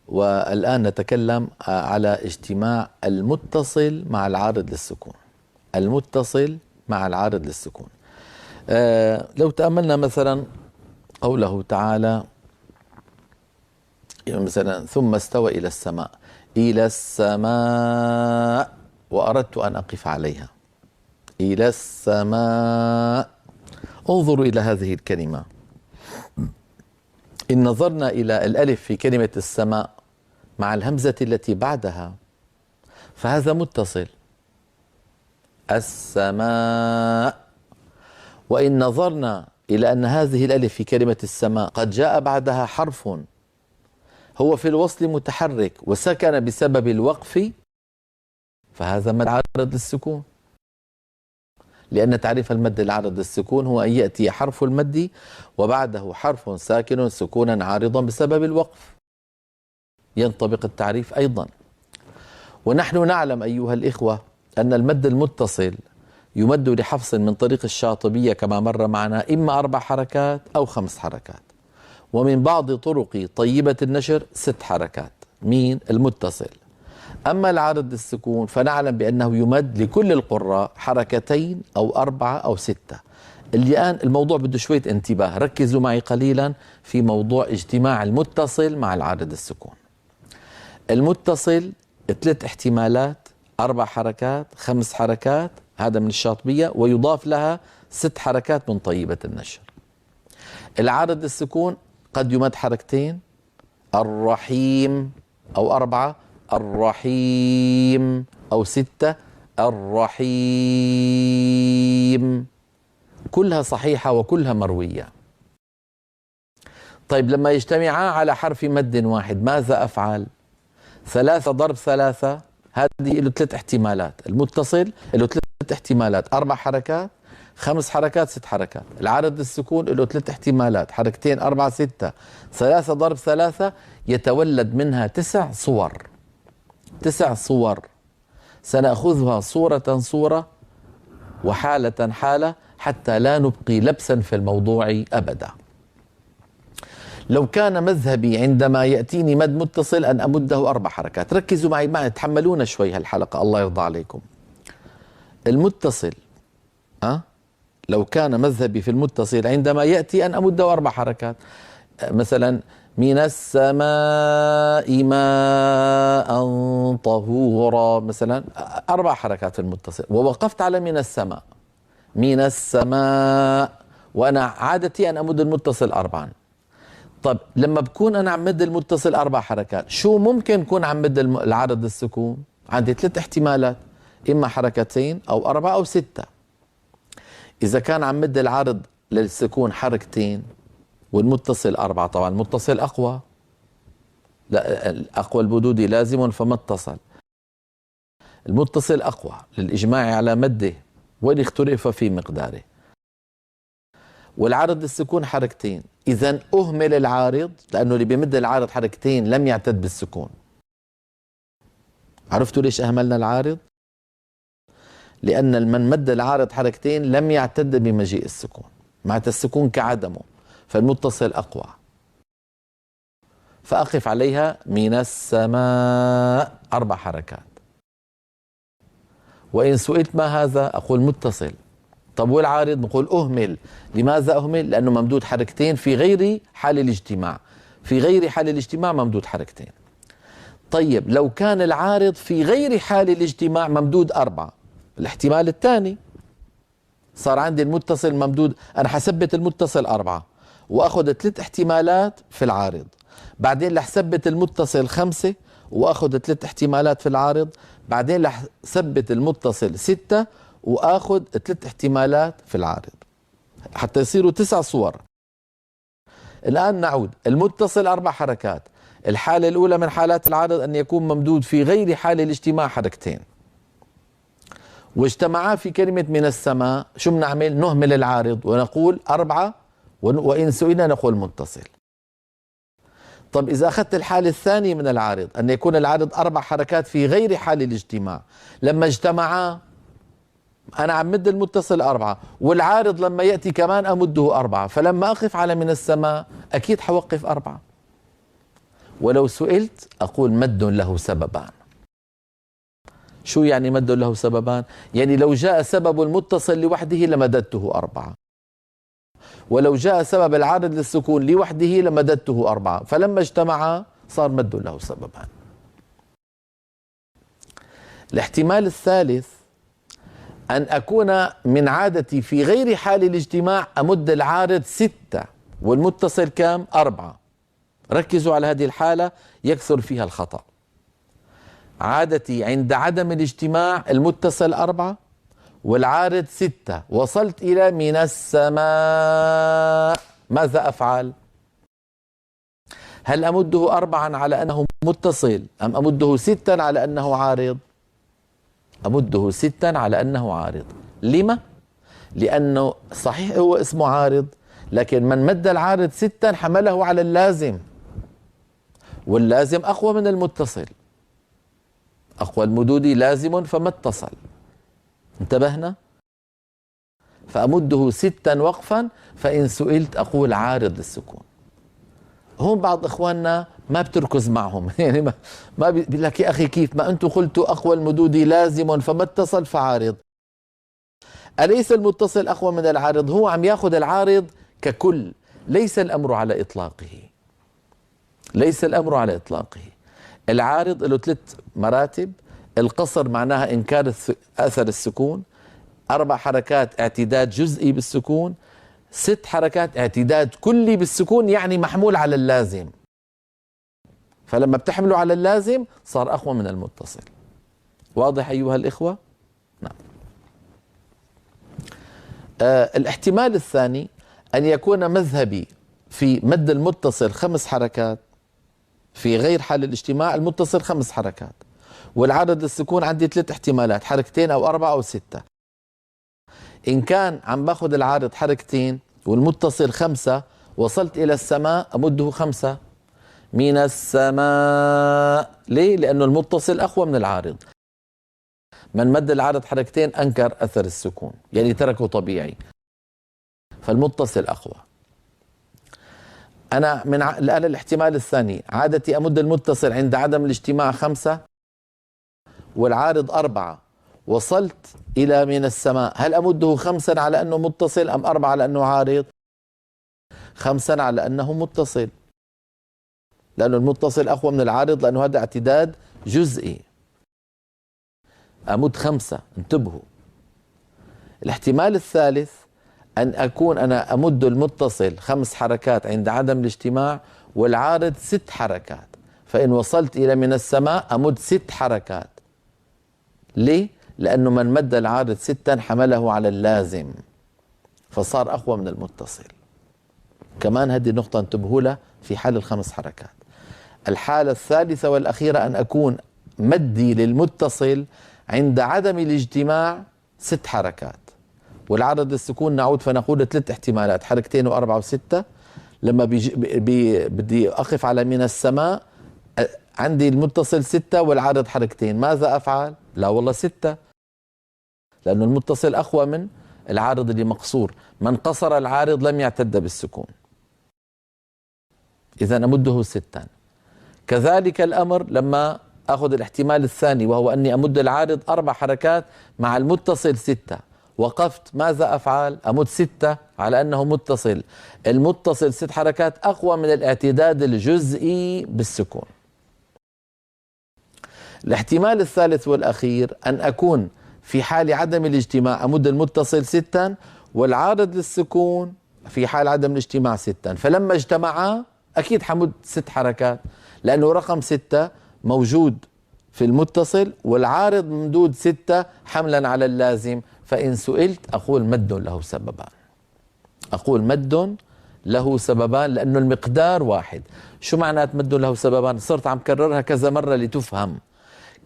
والآن نتكلم على اجتماع المتصل مع العارض للسكون. المتصل مع العارض للسكون. لو تأملنا مثلا قوله تعالى مثلا ثم استوى إلى السماء، إلى السماء وأردت أن أقف عليها، إلى السماء. انظروا إلى هذه الكلمة، إن نظرنا إلى الألف في كلمة السماء مع الهمزة التي بعدها فهذا متصل، السماء. وإن نظرنا إلى أن هذه الألف في كلمة السماء قد جاء بعدها حرف هو في الوصل متحرك وسكن بسبب الوقف فهذا مد عارض للسكون، لأن تعريف المد العارض للسكون هو أن يأتي حرف المد وبعده حرف ساكن سكونا عارضا بسبب الوقف، ينطبق التعريف أيضا. ونحن نعلم أيها الإخوة أن المد المتصل يمد لحفص من طريق الشاطبية كما مر معنا إما 4 حركات أو 5 حركات، ومن بعض طرق طيبة النشر 6 حركات. مين؟ المتصل. أما العارض للسكون فنعلم بأنه يمد لكل القراء 2 أو 4 أو 6. الآن الموضوع بده شوية انتباه، ركزوا معي قليلا في موضوع اجتماع المتصل مع العارض للسكون. المتصل 3 احتمالات، 4 حركات، 5 حركات، هذا من الشاطبية، ويضاف لها 6 حركات من طيبة النشر. العارض للسكون قد يمد 2 الرحيم أو 4 الرحيم أو 6 الرحيم، كلها صحيحة وكلها مروية. طيب لما يجتمعا على حرف مد واحد ماذا أفعل؟ 3 ضرب 3 هذه له 3 احتمالات. المتصل له 3 احتمالات، 4 حركات، 5 حركات، 6 حركات. العارض للسكون له 3 احتمالات، 2 4 6. 3 ضرب 3 يتولد منها 9 صور. 9 صور سنأخذها صورة صورة وحالة حالة حتى لا نبقي لبسا في الموضوع أبدا. لو كان مذهبي عندما يأتيني مد متصل أن أمده 4 حركات، ركزوا معي تحملونا شوي هالحلقة الله يرضى عليكم. المتصل لو كان مذهبي في المتصل عندما يأتي أن أمده 4 حركات، مثلا من السماء ماء طهورا مثلا، 4 حركات في المتصل، ووقفت على من السماء، من السماء، وأنا عادتي أن أمد المتصل 4. طب لما بكون أنا عم مد المتصل 4 حركات، شو ممكن يكون عم مد العارض للسكون؟ عندي 3 احتمالات، إما 2 أو 4 أو 6. إذا كان عم مد العارض للسكون 2 والمتصل 4، طبعا المتصل أقوى، لا أقوى البدود لازم فما اتصل. المتصل أقوى للإجماع على مده وإن اختلف في مقداره. والعارض للسكون 2، إذا أهمل العارض لأنه اللي بيمد العارض 2 لم يعتد بالسكون. عرفتوا ليش أهملنا العارض؟ لأن من مد العارض 2 لم يعتد بمجيء السكون، معناتها السكون كعدمه، فالمتصل أقوى. فأقف عليها من السماء 4 حركات. وإن سئلت ما هذا أقول متصل. طب والعارض؟ نقول أهمل. لماذا أهمل؟ لأنه ممدود 2 في غير حال الاجتماع، في غير حال الاجتماع ممدود 2. طيب لو كان العارض في غير حال الاجتماع ممدود 4، الاحتمال الثاني صار عندي المتصل ممدود، أنا حثبت المتصل 4 وأخذ 3 احتمالات في العارض، بعدين رح ثبت المتصل 5 وأخذ 3 احتمالات في العارض، بعدين رح ثبت المتصل 6 وأخذ 3 احتمالات في العارض، حتى يصيروا 9 صور. الآن نعود. المتصل 4 حركات، الحالة الأولى من حالات العارض أن يكون ممدود في غير حال الاجتماع 2، واجتمعا في كلمة من السماء، شو بنعمل؟ نهمل العارض ونقول 4، وإن سئلنا نقول متصل. طب إذا أخذت الحالة الثانية من العارض أن يكون العارض 4 حركات في غير حال الاجتماع، لما اجتمعا أنا عم مد المتصل 4 والعارض لما يأتي كمان أمده 4، فلما أقف على من السماء أكيد حوقف 4. ولو سئلت أقول مد له سببان. شو يعني مد له سببان؟ يعني لو جاء سبب المتصل لوحده لمددته 4، ولو جاء سبب العارض للسكون لوحده لمددته 4، فلما اجتمعا صار مد له سببان. الاحتمال الثالث أن أكون من عادتي في غير حال الاجتماع أمد العارض 6 والمتصل كام؟ 4. ركزوا على هذه الحالة يكثر فيها الخطأ. عادتي عند عدم الاجتماع المتصل 4 والعارض 6، وصلت إلى من السماء، ماذا أفعل؟ هل أمده 4 على أنه متصل أم أمده 6 على أنه عارض؟ أمده 6 على أنه عارض. لما؟ لأنه صحيح هو اسمه عارض، لكن من مد العارض 6 حمله على اللازم، واللازم أقوى من المتصل. أقوى المدود لازم فما اتصل. انتبهنا؟ فأمده 6 وقفا، فإن سئلت أقول عارض للسكون. هون بعض إخواننا ما بتركز معهم يعني ما بيقول لك يا أخي كيف ما أنتم قلتوا أقوى المدود لازم فما اتصل فعارض. أليس المتصل أقوى من العارض؟ هو عم ياخذ العارض ككل، ليس الأمر على إطلاقه. ليس الأمر على إطلاقه. العارض له 3 مراتب. القصر معناها إنكار أثر السكون، 4 حركات اعتداد جزئي بالسكون، 6 حركات اعتداد كلي بالسكون، يعني محمول على اللازم. فلما بتحمله على اللازم صار أقوى من المتصل. واضح أيها الإخوة؟ نعم. الاحتمال الثاني أن يكون مذهبي في مد المتصل 5 حركات، في غير حال الاجتماع المتصل 5 حركات، والعدد السكون عندي 3 احتمالات، 2 أو 4 أو 6. إن كان عم باخذ العارض 2 والمتصل 5، وصلت إلى السماء أمده 5 من السماء. ليه؟ لأنه المتصل أقوى من العارض. من مد العارض 2 أنكر أثر السكون، يعني تركه طبيعي، فالمتصل أقوى. أنا الآن الاحتمال الثاني، عادتي أمد المتصل عند عدم الاجتماع 5 والعارض 4، وصلت إلى من السماء، هل أمده 5 على أنه متصل أم 4 على أنه عارض؟ 5 على أنه متصل، لأنه المتصل أقوى من العارض، لأنه هذا اعتداد جزئي. أمد 5. انتبهوا. الاحتمال الثالث أن أكون أنا أمد المتصل 5 حركات عند عدم الاجتماع والعارض 6 حركات، فإن وصلت إلى من السماء أمد 6 حركات. ليه؟ لأنه من مد العارض 6 حمله على اللازم، فصار أقوى من المتصل. كمان هذه النقطة انتبهوا لها في حال ال5 حركات. الحالة الثالثة والأخيرة أن أكون مدي للمتصل عند عدم الاجتماع 6 حركات، والعرض السكون نعود فنقول 3 احتمالات، 2 و4 و6. لما بدي أقف على من السماء عندي المتصل 6 والعارض 2، ماذا أفعل؟ لا والله 6، لأنه المتصل أقوى من العارض اللي مقصور. من قصر العارض لم يعتد بالسكون، إذا أمده 6. كذلك الأمر لما أخذ الاحتمال الثاني، وهو أني أمد العارض 4 حركات مع المتصل 6، وقفت، ماذا أفعل؟ أمد 6 على أنه متصل. المتصل 6 حركات أقوى من الاعتداد الجزئي بالسكون. الاحتمال الثالث والأخير أن أكون في حال عدم الاجتماع أمد المتصل 6 والعارض للسكون في حال عدم الاجتماع 6، فلما اجتمعا أكيد حمد 6 حركات، لأنه رقم 6 موجود في المتصل والعارض ممدود 6 حملا على اللازم. فإن سئلت أقول مد له سببان. أقول مد له سببان لأنه المقدار واحد. شو معنات مد له سببان؟ صرت عم كررها كذا مرة لتفهم.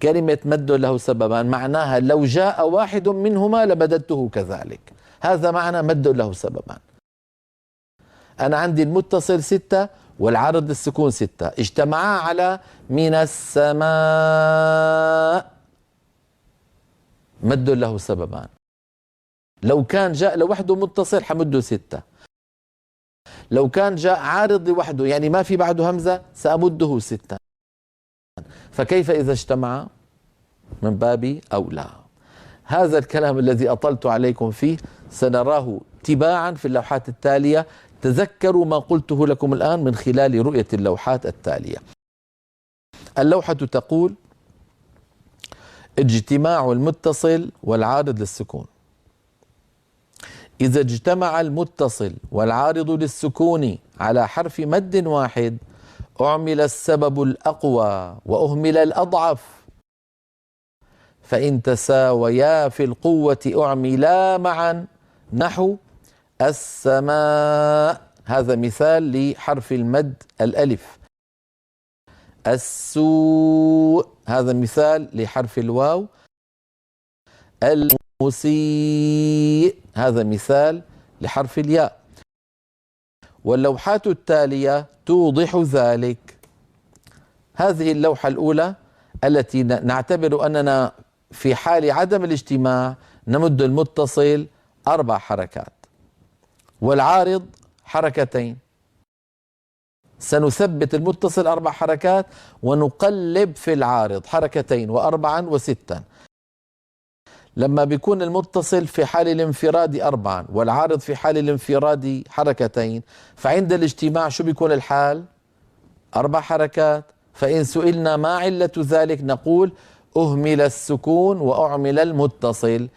كلمة مد له سببان معناها لو جاء واحد منهما لمددته كذلك. هذا معنى مد له سببان. أنا عندي المتصل 6 والعرض السكون 6، اجتمعا على من السماء، مد له سببان. لو كان جاء لوحده متصل حمده 6، لو كان جاء عارض لوحده يعني ما في بعده همزة سأمده 6. فكيف إذا اجتمع؟ من باب أولى. هذا الكلام الذي أطلت عليكم فيه سنراه تباعا في اللوحات التالية. تذكروا ما قلته لكم الآن من خلال رؤية اللوحات التالية. اللوحة تقول: اجتماع المتصل والعارض للسكون. إذا اجتمع المتصل والعارض للسكون على حرف مد واحد أعمل السبب الأقوى وأهمل الأضعف، فإن تساويا في القوة أعملا معا، نحو السماء، هذا مثال لحرف المد الألف. السوء، هذا مثال لحرف الواو. المسيء، هذا مثال لحرف الياء. واللوحات التالية توضح ذلك. هذه اللوحة الأولى التي نعتبر أننا في حال عدم الاجتماع نمد المتصل 4 حركات والعارض حركتين. سنثبت المتصل 4 حركات ونقلب في العارض حركتين و4 و6. لما بيكون المتصل في حال الانفراد 4 والعارض في حال الانفراد حركتين، فعند الاجتماع شو بيكون الحال؟ 4 حركات. فإن سئلنا ما علة ذلك نقول: أهمل السكون وأعمل المتصل،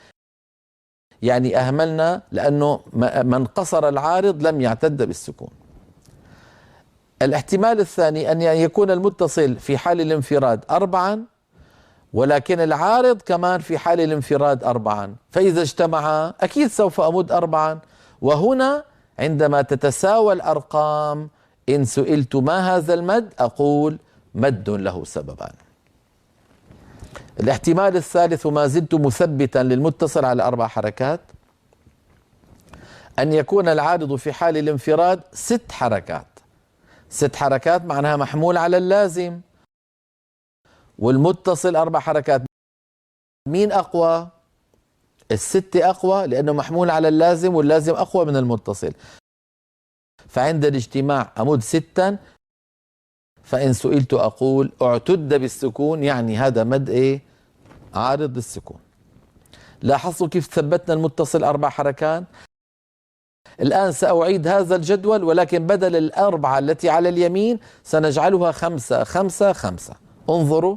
يعني أهملنا لأنه من قصر العارض لم يعتد بالسكون. الاحتمال الثاني أن يكون المتصل في حال الانفراد 4 ولكن العارض كمان في حال الانفراد 4، فإذا اجتمعا أكيد سوف أمد 4. وهنا عندما تتساوى الأرقام إن سئلت ما هذا المد أقول: مد له سببان. الاحتمال الثالث، وما زلت مثبتا للمتصل على 4 حركات، أن يكون العارض في حال الانفراد 6 حركات. 6 حركات معناها محمول على اللازم، والمتصل 4 حركات. مين أقوى؟ ال6 أقوى لأنه محمول على اللازم، واللازم أقوى من المتصل. فعند الاجتماع أمد 6. فإن سئلت أقول: اعتد بالسكون، يعني هذا مد إيه؟ عارض للسكون. لاحظتوا كيف ثبتنا المتصل 4 حركات؟ الآن سأعيد هذا الجدول، ولكن بدل ال4 التي على اليمين سنجعلها 5 5 5. انظروا: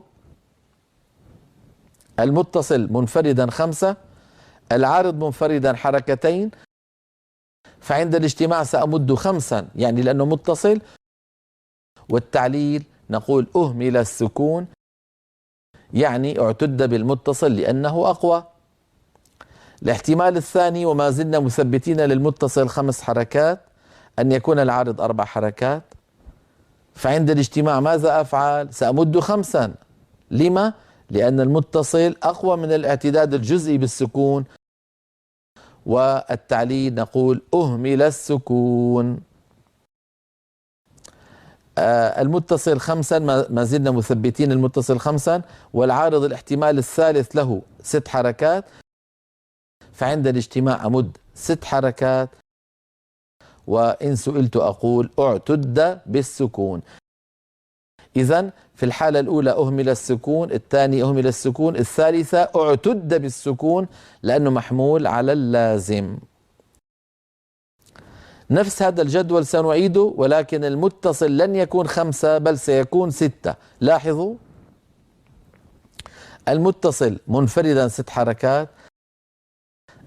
المتصل منفردا 5، العارض منفردا حركتين، فعند الاجتماع سأمد 5 يعني لأنه متصل. والتعليل نقول: أهمل السكون، يعني اعتد بالمتصل لأنه أقوى. الاحتمال الثاني، وما زلنا مثبتين للمتصل 5 حركات، أن يكون العارض 4 حركات، فعند الاجتماع ماذا أفعل؟ سأمد 5. لما؟ لأن المتصل أقوى من الاعتداد الجزئي بالسكون. والتعليل نقول: أهمل السكون. المتصل 5 ما زلنا مثبتين المتصل 5، والعارض الاحتمال الثالث له 6 حركات، فعند الاجتماع أمد 6 حركات. وإن سئلت أقول: اعتد بالسكون. إذن في الحالة الأولى أهمل السكون، الثاني أهمل السكون، الثالثة اعتد بالسكون لأنه محمول على اللازم. نفس هذا الجدول سنعيده، ولكن المتصل لن يكون 5 بل سيكون 6. لاحظوا: المتصل منفردا 6 حركات،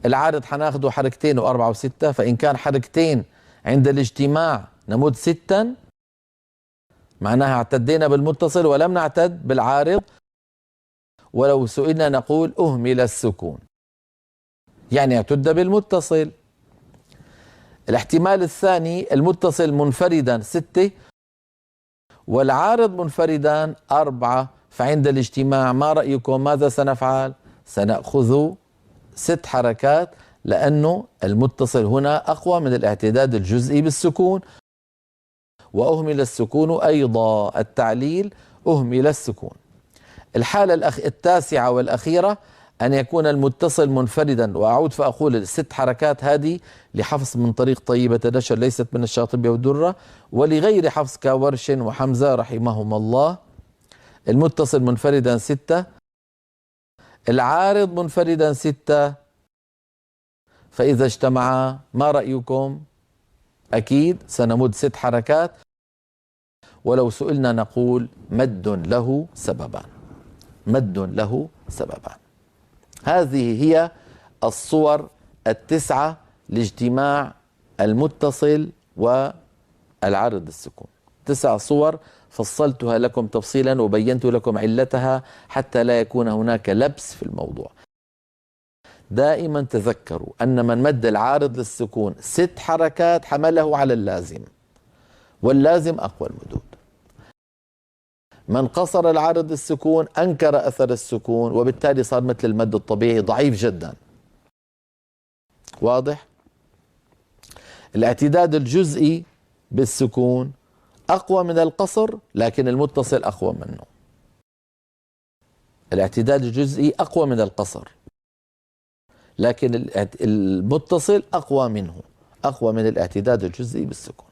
العارض حناخده 2 و4 و6. فإن كان 2 عند الاجتماع نمد 6، معناها اعتدينا بالمتصل ولم نعتد بالعارض. ولو سئلنا نقول: أهمل السكون، يعني اعتد بالمتصل. الاحتمال الثاني، المتصل منفردا 6 والعارض منفردا 4، فعند الاجتماع ما رأيكم ماذا سنفعل؟ سنأخذ 6 حركات لأنه المتصل هنا أقوى من الاعتداد الجزئي بالسكون. وأهمل السكون أيضا. التعليل: أهمل السكون. الحالة التاسعة والأخيرة، أن يكون المتصل منفردا، وأعود فأقول الست حركات هذه لحفص من طريق طيبة نشر ليست من الشاطبية والدرة، ولغير حفص كورش وحمزة رحمهما الله. المتصل منفردا 6، العارض منفردا 6، فإذا اجتمعا ما رأيكم؟ أكيد سنمد 6 حركات، ولو سئلنا نقول مد له سببان، مد له سببان. هذه هي الصور 9 لاجتماع المتصل والعارض السكون. 9 صور فصلتها لكم تفصيلا وبينت لكم علتها حتى لا يكون هناك لبس في الموضوع. دائما تذكروا أن من مد العارض للسكون 6 حركات حمله على اللازم، واللازم أقوى المدود. من قصر العارض للسكون أنكر أثر السكون، وبالتالي صار مثل المد الطبيعي ضعيف جدا. واضح؟ الاعتداد الجزئي بالسكون أقوى من القصر، لكن المتصل أقوى منه. الاعتداد الجزئي أقوى من القصر، لكن المتصل أقوى منه، أقوى من الاعتداد الجزئي بالسكون.